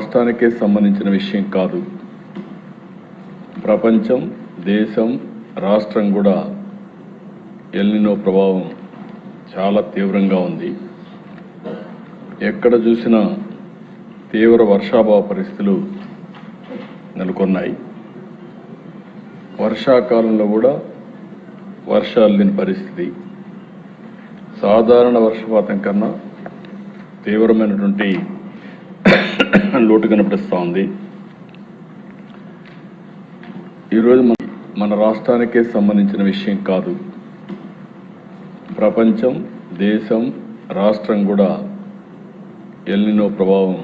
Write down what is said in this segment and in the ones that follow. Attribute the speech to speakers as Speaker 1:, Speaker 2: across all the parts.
Speaker 1: రాష్ట్రానికే సంబంధించిన విషయం కాదు. ప్రపంచం, దేశం, రాష్ట్రం కూడా ఎల్నినో ప్రభావం చాలా తీవ్రంగా ఉంది. ఎక్కడ చూసినా తీవ్ర వర్షాభావ పరిస్థితులు నెలకొన్నాయి. వర్షాకాలంలో కూడా వర్షాలు లేని పరిస్థితి. సాధారణ వర్షపాతం కన్నా తీవ్రమైనటువంటి లోటు కనిపిస్తూ ఉంది. ఈరోజు మన రాష్ట్రానికే సంబంధించిన విషయం కాదు. ప్రపంచం, దేశం, రాష్ట్రం కూడా ఎల్నినో ప్రభావం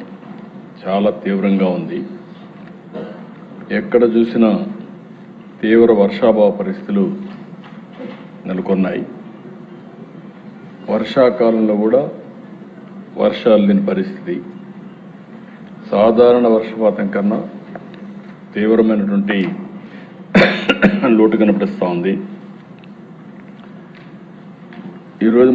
Speaker 1: చాలా తీవ్రంగా ఉంది. ఎక్కడ చూసినా తీవ్ర వర్షాభావ పరిస్థితులు నెలకొన్నాయి. వర్షాకాలంలో కూడా వర్షాలు లేని పరిస్థితి. సాధారణ వర్షపాతం కన్నా తీవ్రమైనటువంటి లోటు కనిపిస్తూ ఉంది. ఈరోజు